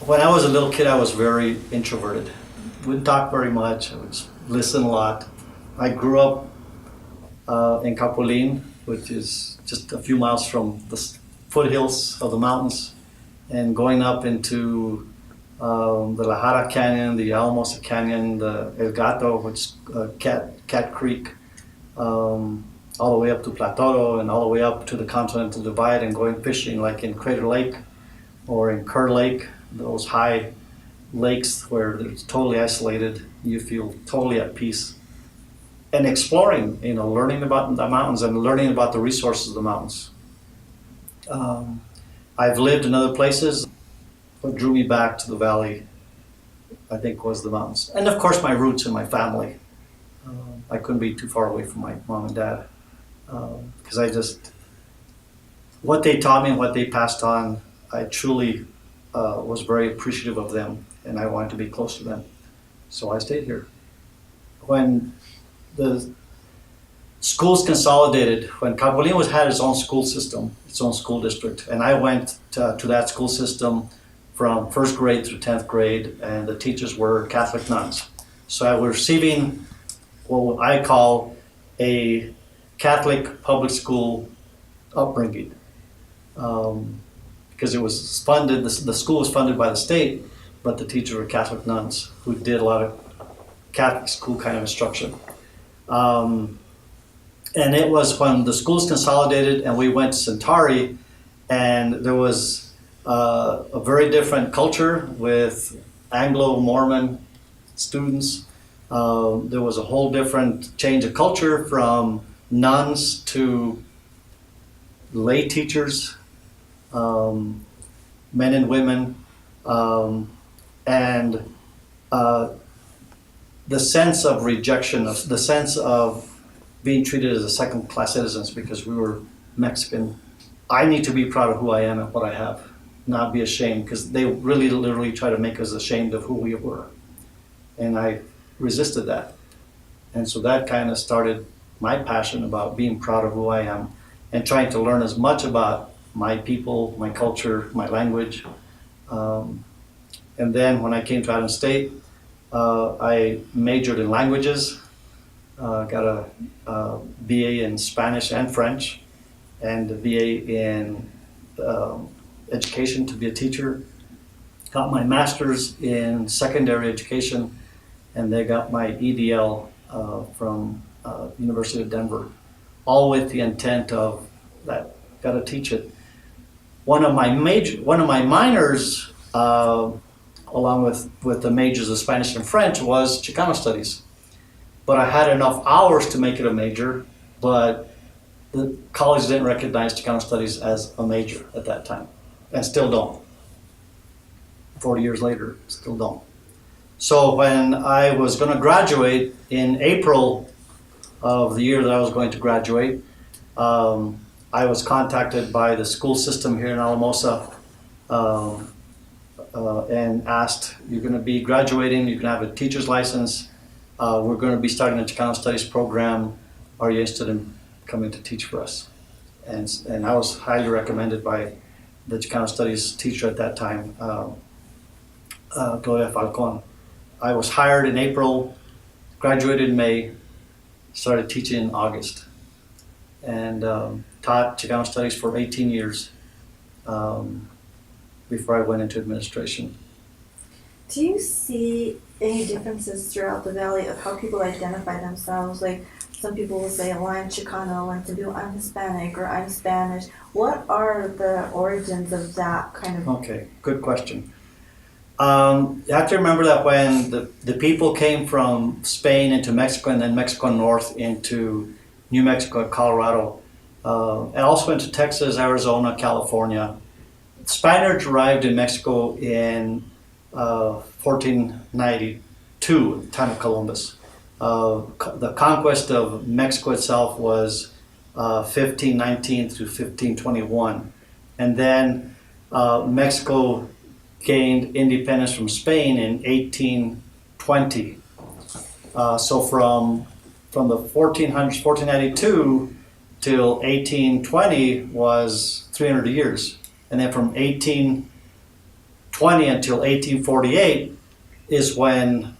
When I was a little kid, I was very introverted. Wouldn't talk very much. I would listen a lot. I grew up in Capulin, which is just a few miles from the foothills of the mountains, and going up into the La Jara Canyon, the Alamosa Canyon, the El Gato, which is Cat Creek, all the way up to Platoro and all the way up to the Continental Divide, and going fishing like in Crater Lake or in Kerr Lake, those high lakes where it's totally isolated, you feel totally at peace. And exploring, learning about the mountains and learning about the resources of the mountains. I've lived in other places. What drew me back to the valley, I think, was the mountains. And of course my roots and my family. I couldn't be too far away from my mom and dad. Because what they taught me and what they passed on, I truly was very appreciative of them, and I wanted to be close to them. So I stayed here. When the schools consolidated, when Capulin had its own school system, its own school district, and I went to that school system from first grade through 10th grade, and the teachers were Catholic nuns. So I was receiving what I call a Catholic public school upbringing. Because it was funded, the school was funded by the state, but the teachers were Catholic nuns who did a lot of Catholic school kind of instruction. And it was when the schools consolidated and we went to Centauri, and there was a very different culture with Anglo-Mormon students. There was a whole different change of culture from nuns to lay teachers, men and women, and the sense of rejection, the sense of being treated as a second-class citizens because we were Mexican. I need to be proud of who I am and what I have, not be ashamed, because they really literally try to make us ashamed of who we were. And I resisted that. And so that kind of started my passion about being proud of who I am and trying to learn as much about my people, my culture, my language. And then when I came to Adams State, I majored in languages, got a BA in Spanish and French, and a BA in education to be a teacher. Got my master's in secondary education, and they got my EDL from University of Denver, all with the intent of that, got to teach it. One of my minors, along with the majors of Spanish and French, was Chicano Studies. But I had enough hours to make it a major, but the college didn't recognize Chicano Studies as a major at that time, and still don't. 40 years later, still don't. So when I was going to graduate in April of the year that I was going to graduate, I was contacted by the school system here in Alamosa and asked, you're going to be graduating, you can have a teacher's license, we're going to be starting a Chicano Studies program, are you interested in coming to teach for us? And I was highly recommended by the Chicano Studies teacher at that time, Gloria Falcon. I was hired in April, graduated in May, started teaching in August, and taught Chicano Studies for 18 years before I went into administration. Do you see any differences throughout the valley of how people identify themselves? Like some people will say, well, I'm Chicano, and some people, I'm Hispanic or I'm Spanish. What are the origins of that kind of? Okay, good question. You have to remember that when the people came from Spain into Mexico and then Mexico north into New Mexico and Colorado, and also into Texas, Arizona, California. Spaniards arrived in Mexico in 1492, time of Columbus. The conquest of Mexico itself was 1519 through 1521. And then Mexico gained independence from Spain in 1820. So from the 1400s, 1492 till 1820 was 300 years. And then from 1820 1920 until 1848 is when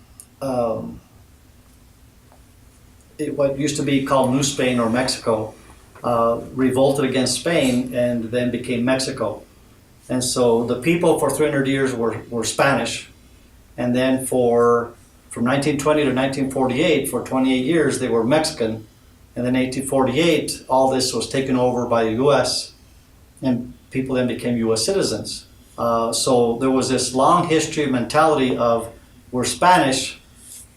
what used to be called New Spain or Mexico revolted against Spain and then became Mexico. And so the people for 300 years were Spanish, and then from 1920 to 1948, for 28 years, they were Mexican. And then 1848, all this was taken over by the U.S., and people then became U.S. citizens. So there was this long history mentality of we're Spanish,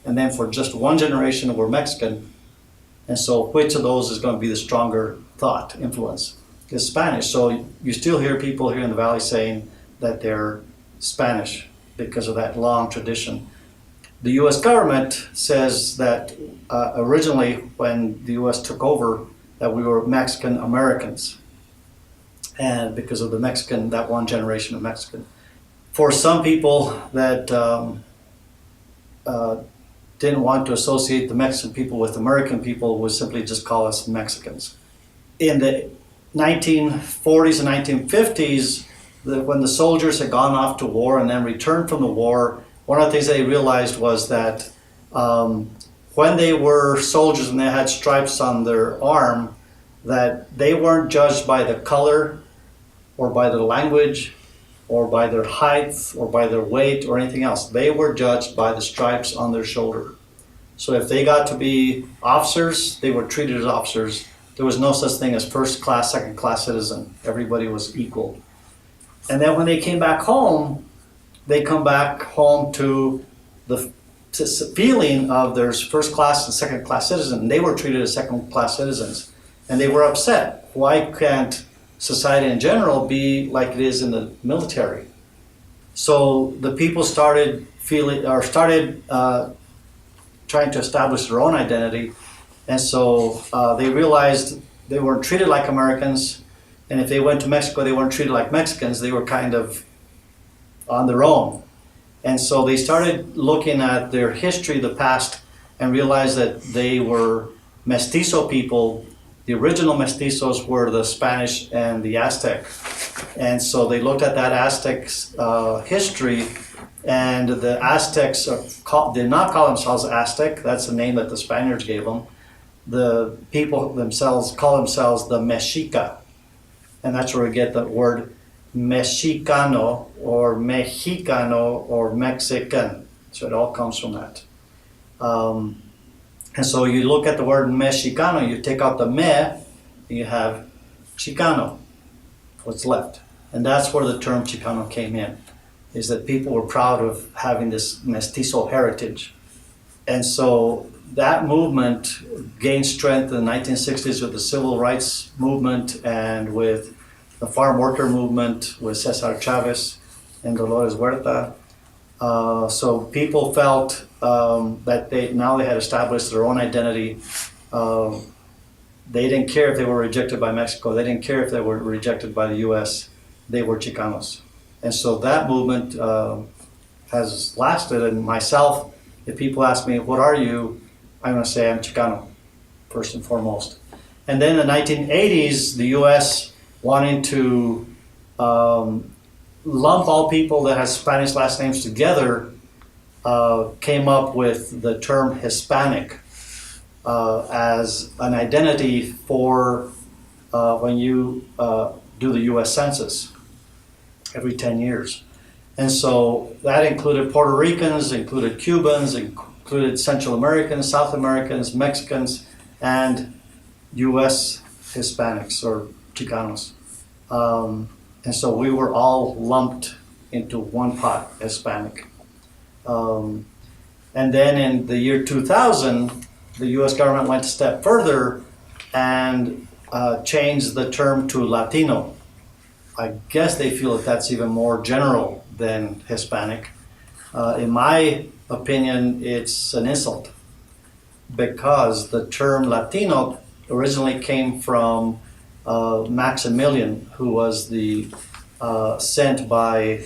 and then for just one generation we're Mexican. And so which of those is going to be the stronger thought influence? Is Spanish. So you still hear people here in the Valley saying that they're Spanish because of that long tradition. The U.S. government says that originally when the U.S. took over that we were Mexican Americans, and because of that one generation of Mexican. For some people that didn't want to associate the Mexican people with American people would simply just call us Mexicans. In the 1940s and 1950s, when the soldiers had gone off to war and then returned from the war, one of the things they realized was that when they were soldiers and they had stripes on their arm, that they weren't judged by the color or by their language or by their height or by their weight or anything else. They were judged by the stripes on their shoulder. So if they got to be officers, they were treated as officers. There was no such thing as first class, second class citizen. Everybody was equal. And then when they came back home, they come back home to the feeling of there's first class and second class citizen. And they were treated as second class citizens. And they were upset. Why can't society in general be like it is in the military? So the people started trying to establish their own identity. And so they realized they weren't treated like Americans. And if they went to Mexico, they weren't treated like Mexicans. They were kind of on their own. And so they started looking at their history, the past, and realized that they were mestizo people. The original mestizos were the Spanish and the Aztec. And so they looked at that Aztec history, and the Aztecs did not call themselves Aztec. That's the name that the Spaniards gave them. The people themselves call themselves the Mexica. And that's where we get the word Mexicano or Mexicano or Mexican. So it all comes from that. And so you look at the word Mexicano, you take out the me, and you have Chicano, what's left. And that's where the term Chicano came in, is that people were proud of having this mestizo heritage. And so that movement gained strength in the 1960s with the civil rights movement and with the farm worker movement with Cesar Chavez and Dolores Huerta. So people felt that they had established their own identity. They didn't care if they were rejected by Mexico. They didn't care if they were rejected by the U.S. They were Chicanos. And so that movement has lasted. And myself, if people ask me, what are you? I'm going to say I'm Chicano, first and foremost. And then in the 1980s, the U.S. wanting to lump all people that have Spanish last names together, came up with the term Hispanic as an identity for when you do the U.S. Census every 10 years. And so that included Puerto Ricans, included Cubans, included Central Americans, South Americans, Mexicans, and U.S. Hispanics or Chicanos. And so we were all lumped into one pot, Hispanic. And then in the year 2000, the U.S. government went a step further and changed the term to Latino. I guess they feel that that's even more general than Hispanic. In my opinion, it's an insult because the term Latino originally came from Maximilian, who was sent by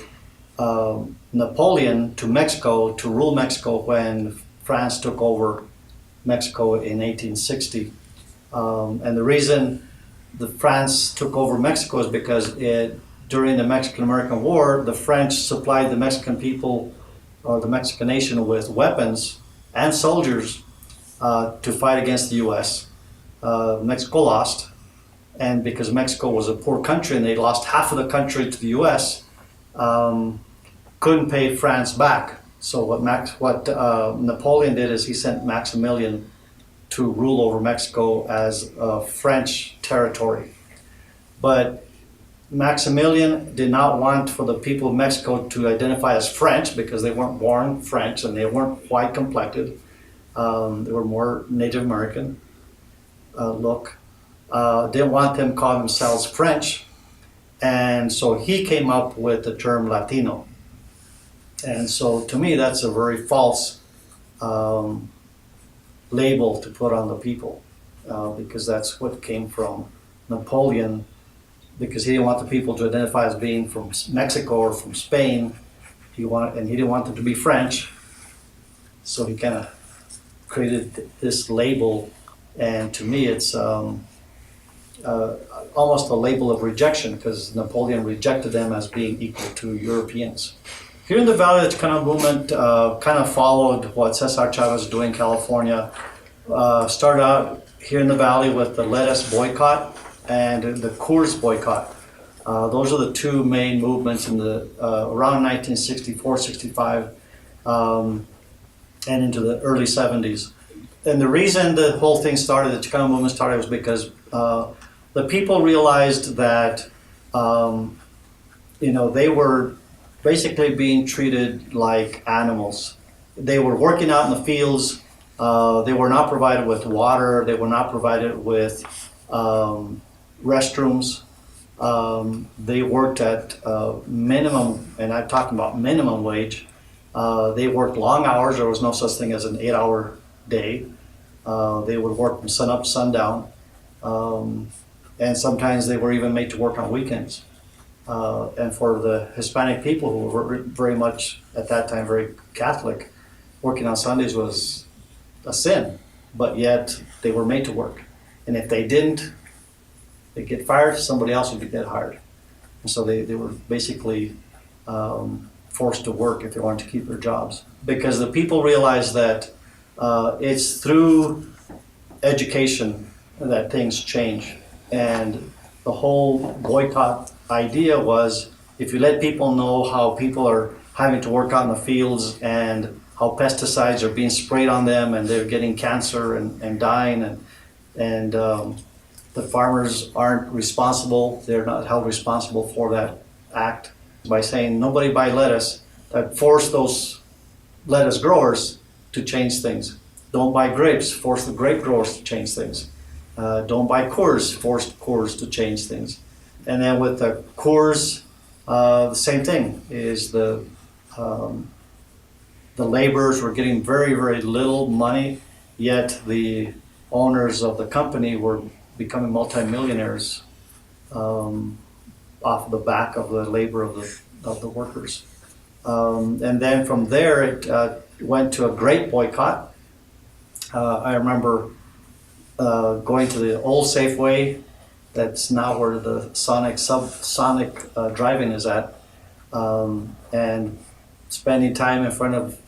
Napoleon to Mexico to rule Mexico when France took over Mexico in 1860. And the reason France took over Mexico is because during the Mexican-American War, the French supplied the Mexican people or the Mexican nation with weapons and soldiers to fight against the U.S. Mexico lost, and because Mexico was a poor country and they lost half of the country to the U.S., couldn't pay France back. So what Napoleon did is he sent Maximilian to rule over Mexico as French territory. But Maximilian did not want for the people of Mexico to identify as French because they weren't born French and they weren't white complected. They were more Native American look. Didn't want them to call themselves French. And so he came up with the term Latino. And so to me, that's a very false label to put on the people because that's what came from Napoleon, because he didn't want the people to identify as being from Mexico or from Spain. He didn't want them to be French. So he kind of created this label, and to me it's almost a label of rejection because Napoleon rejected them as being equal to Europeans. Here in the Valley, the Chicano movement kind of followed what Cesar Chavez was doing in California. Started out here in the Valley with the lettuce boycott and the Coors boycott. Those are the two main movements in the around 1964, 65, and into the early 70s. And the reason the whole thing started, the Chicano movement started, was because the people realized that they were basically being treated like animals. They were working out in the fields. They were not provided with water. They were not provided with restrooms. They worked at minimum, and I'm talking about minimum wage. They worked long hours. There was no such thing as an 8-hour day. They would work from sun up, sundown. And sometimes they were even made to work on weekends. And for the Hispanic people who were very much, at that time, very Catholic, working on Sundays was a sin, but yet they were made to work. And if they didn't, they'd get fired, somebody else would get hired. And so they were basically forced to work if they wanted to keep their jobs. Because the people realized that it's through education that things change. And the whole boycott idea was, if you let people know how people are having to work out in the fields and how pesticides are being sprayed on them and they're getting cancer and dying, and the farmers aren't responsible, they're not held responsible for that act, by saying nobody buy lettuce, that forced those lettuce growers to change things. Don't buy grapes, force the grape growers to change things. Don't buy Coors, forced Coors to change things. And then with the Coors, the same thing, is the laborers were getting very, very little money, yet the owners of the company were becoming multimillionaires off of the back of the labor of the workers. And then from there, it went to a great boycott. I remember going to the old Safeway, that's now where the Sonic drive-in is at, and spending time in front of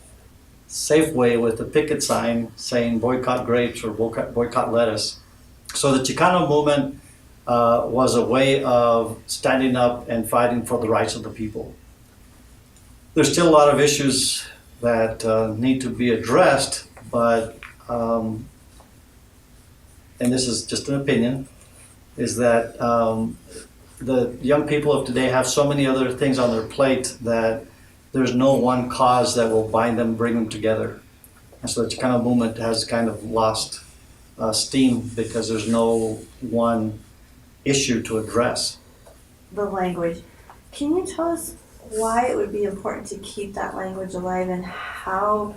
Safeway with the picket sign saying boycott grapes or boycott lettuce. So the Chicano movement was a way of standing up and fighting for the rights of the people. There's still a lot of issues that need to be addressed, but, and this is just an opinion, is that the young people of today have so many other things on their plate that there's no one cause that will bind them, bring them together. And so the Chicano movement has kind of lost steam because there's no one issue to address. The language. Can you tell us why it would be important to keep that language alive and how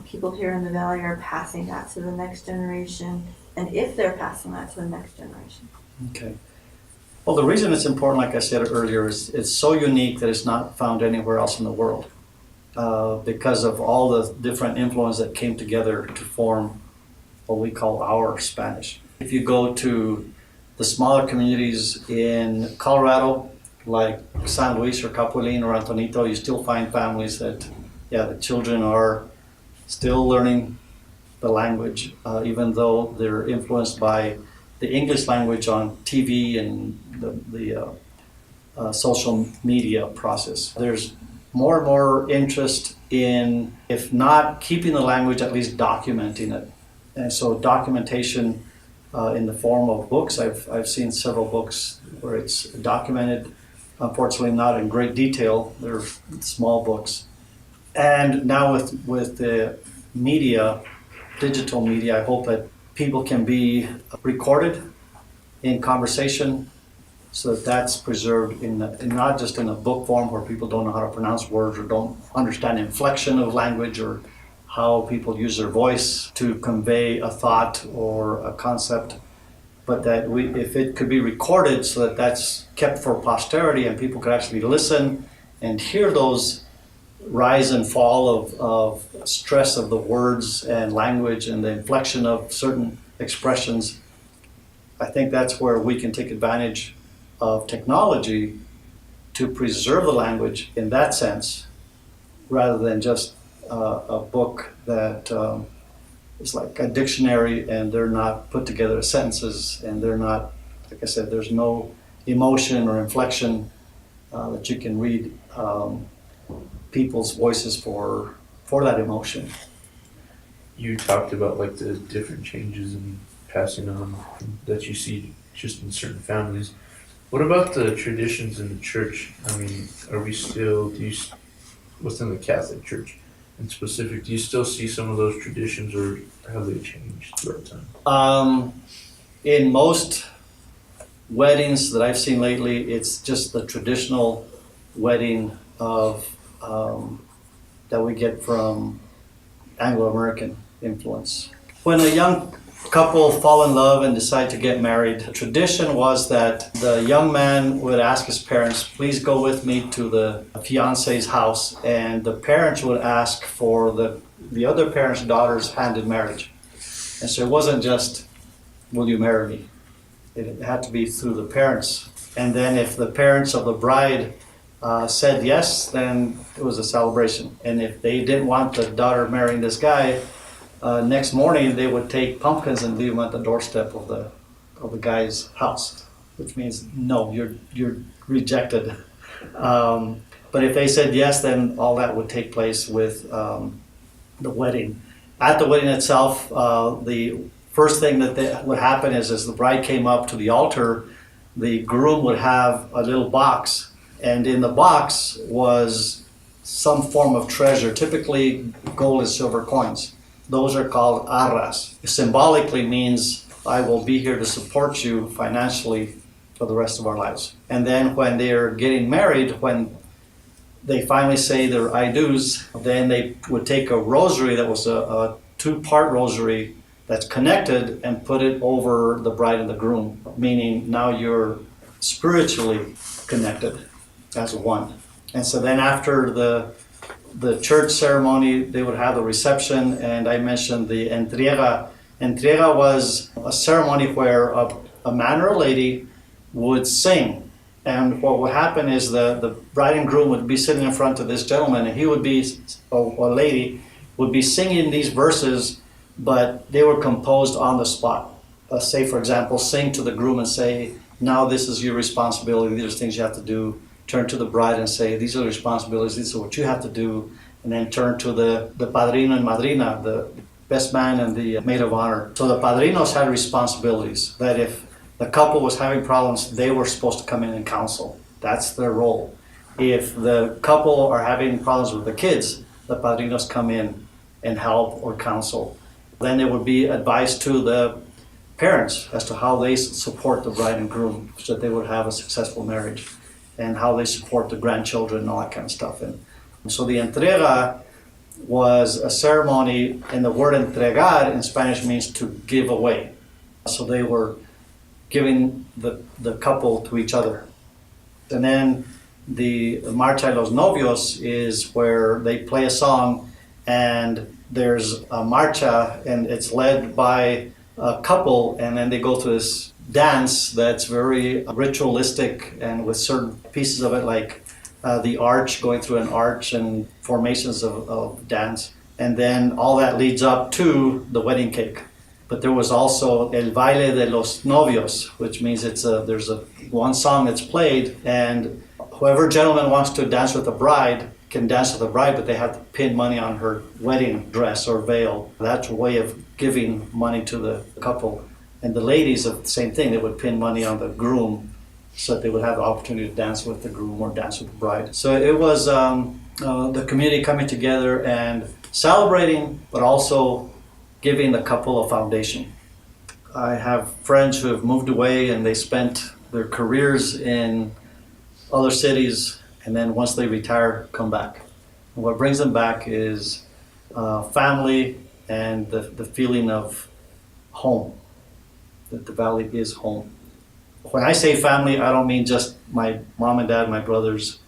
people here in the Valley are passing that to the next generation, and if they're passing that to the next generation? Okay. Well, the reason it's important, like I said earlier, is it's so unique that it's not found anywhere else in the world because of all the different influences that came together to form what we call our Spanish. If you go to the smaller communities in Colorado, like San Luis or Capulin or Antonito, you still find families that, yeah, the children are still learning the language, even though they're influenced by the English language on TV and the social media process. There's more and more interest in, if not keeping the language, at least documenting it. And so documentation in the form of books, I've seen several books where it's documented, unfortunately not in great detail, they're small books. And now with the media, digital media, I hope that people can be recorded in conversation so that that's preserved in not just in a book form where people don't know how to pronounce words or don't understand inflection of language or how people use their voice to convey a thought or a concept, but that if it could be recorded so that that's kept for posterity and people could actually listen and hear those rise and fall of stress of the words and language and the inflection of certain expressions, I think that's where we can take advantage of technology to preserve the language in that sense, rather than just a book that is like a dictionary and they're not put together as sentences and they're not, like I said, there's no emotion or inflection that you can read people's voices for that emotion. You talked about like the different changes in passing on that you see just in certain families. What about the traditions in the church? I mean, are we still, within the Catholic Church in specific, do you still see some of those traditions or have they changed throughout time? In most weddings that I've seen lately, it's just the traditional wedding of that we get from Anglo-American influence. When a young couple fall in love and decide to get married, the tradition was that the young man would ask his parents, please go with me to the fiance's house, and the parents would ask for the other parent's daughter's hand in marriage. And so it wasn't just, will you marry me? It had to be through the parents. And then if the parents of the bride said yes, then it was a celebration. And if they didn't want the daughter marrying this guy, next morning they would take pumpkins and leave them at the doorstep of the guy's house, which means no, you're rejected. But if they said yes, then all that would take place with the wedding. At the wedding itself, the first thing that would happen is as the bride came up to the altar, the groom would have a little box, and in the box was some form of treasure, typically gold and silver coins. Those are called arras. It symbolically means I will be here to support you financially for the rest of our lives. And then when they're getting married, when they finally say their I do's, then they would take a rosary that was a two-part rosary that's connected and put it over the bride and the groom, meaning now you're spiritually connected as one. And so then after the church ceremony, they would have the reception, and I mentioned the entrega. Entrega was a ceremony where a man or a lady would sing. And what would happen is the bride and groom would be sitting in front of this gentleman, and he would be, or a lady, would be singing these verses, but they were composed on the spot. Say, for example, sing to the groom and say, now this is your responsibility, these are things you have to do. Turn to the bride and say, these are the responsibilities, this is what you have to do. And then turn to the padrino and madrina, the best man and the maid of honor. So the padrinos had responsibilities, that if the couple was having problems, they were supposed to come in and counsel. That's their role. If the couple are having problems with the kids, the padrinos come in and help or counsel. Then there would be advice to the parents as to how they support the bride and groom so that they would have a successful marriage, and how they support the grandchildren and all that kind of stuff. And so the entrega was a ceremony, and the word entregar in Spanish means to give away. So they were giving the couple to each other. And then the Marcha de los Novios is where they play a song, and there's a marcha, and it's led by a couple, and then they go through this dance that's very ritualistic and with certain pieces of it, like the arch, going through an arch and formations of dance. And then all that leads up to the wedding cake. But there was also El Baile de los Novios, which means there's one song that's played, and whoever gentleman wants to dance with the bride can dance with the bride, but they have to pin money on her wedding dress or veil. That's a way of giving money to the couple. And the ladies, the same thing, they would pin money on the groom so that they would have the opportunity to dance with the groom or dance with the bride. So it was the community coming together and celebrating, but also giving the couple a foundation. I have friends who have moved away and they spent their careers in other cities, and then once they retire, come back. And what brings them back is family and the feeling of home, that the valley is home. When I say family, I don't mean just my mom and dad, my brothers,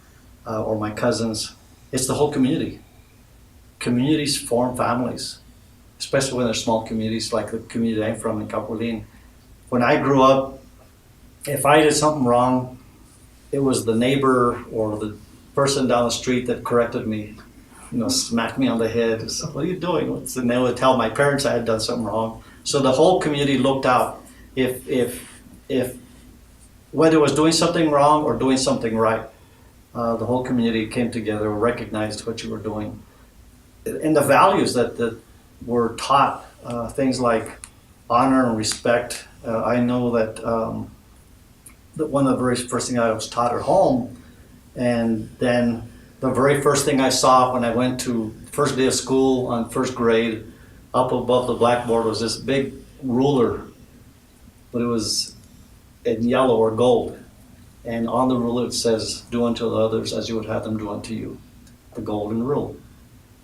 or my cousins. It's the whole community. Communities form families, especially when they're small communities like the community I'm from in Capulin. When I grew up, if I did something wrong, it was the neighbor or the person down the street that corrected me, smacked me on the head. So, what are you doing? And they would tell my parents I had done something wrong. So the whole community looked out. If whether it was doing something wrong or doing something right, the whole community came together, recognized what you were doing. And the values that were taught, things like honor and respect. I know that one of the very first things I was taught at home, and then the very first thing I saw when I went to first day of school on first grade, up above the blackboard was this big ruler, but it was in yellow or gold. And on the ruler it says, "Do unto others as you would have them do unto you," the golden rule.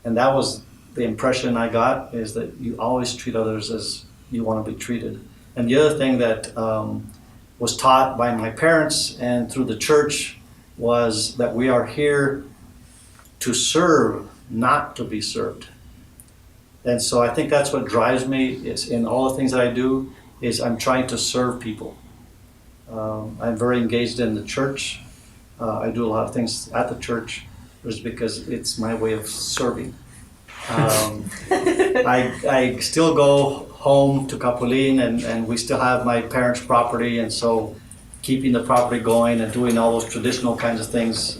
And that was the impression I got, is that you always treat others as you want to be treated. And the other thing that was taught by my parents and through the church was that we are here to serve, not to be served. And so I think that's what drives me is in all the things that I do, is I'm trying to serve people. I'm very engaged in the church. I do a lot of things at the church just because it's my way of serving. I still go home to Capulin, and we still have my parents' property, and so keeping the property going and doing all those traditional kinds of things.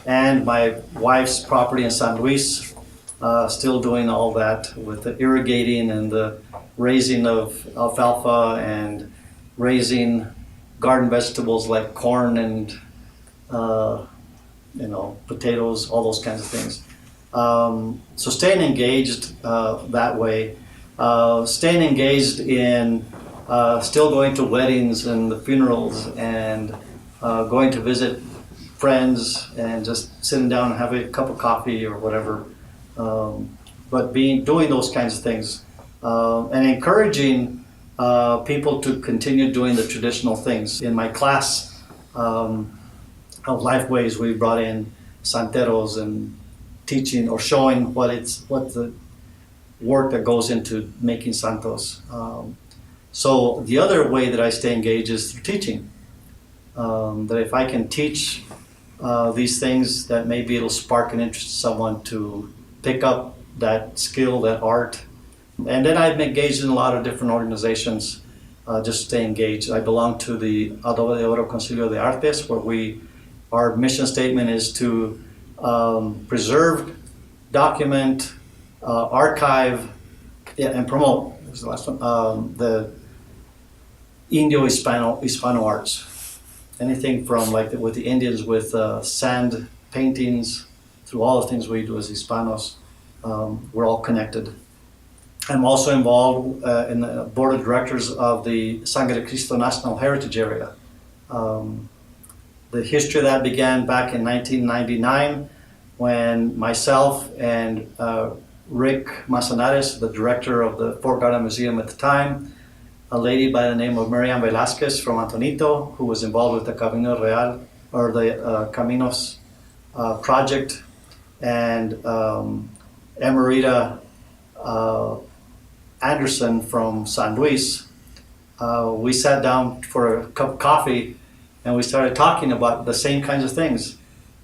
And my wife's property in San Luis, still doing all that with the irrigating and the raising of alfalfa and raising garden vegetables like corn and potatoes, all those kinds of things. So staying engaged that way, staying engaged in still going to weddings and the funerals and going to visit friends and just sitting down and having a cup of coffee or whatever. But doing those kinds of things and encouraging people to continue doing the traditional things. In my class of Lifeways, we brought in santeros and teaching or showing what the work that goes into making santos. So the other way that I stay engaged is through teaching. That if I can teach these things, that maybe it'll spark an interest in someone to pick up that skill, that art. And then I'm engaged in a lot of different organizations, just stay engaged. I belong to the Adobe de Oro Concilio de Artes, where our mission statement is to preserve, document, archive, and promote, was the last one, the Hispano arts. Anything from with the Indians with sand paintings, through all the things we do as Hispanos, we're all connected. I'm also involved in the board of directors of the Sangre de Cristo National Heritage Area. The history of that began back in 1999 when myself and Rick Manzanares, the director of the Fort Garden Museum at the time, a lady by the name of Marian Velasquez from Antonito, who was involved with the Camino Real, or the Caminos project, and Emerita Anderson from San Luis. we sat down for a cup of coffee and we started talking about the same kinds of things.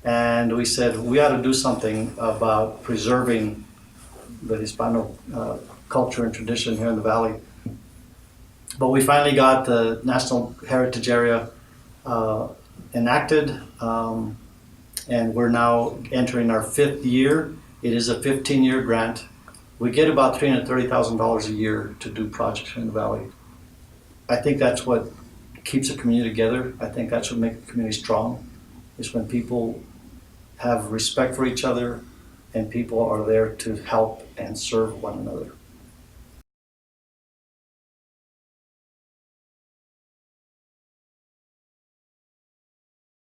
And we said, we ought to do something about preserving the Hispano culture and tradition here in the Valley. But we finally got the National Heritage Area enacted, and we're now entering our 5th year. It is a 15-year grant. We get about $330,000 a year to do projects here in the Valley. I think that's what keeps a community together. I think that's what makes the community strong, is when people have respect for each other and people are there to help and serve one another.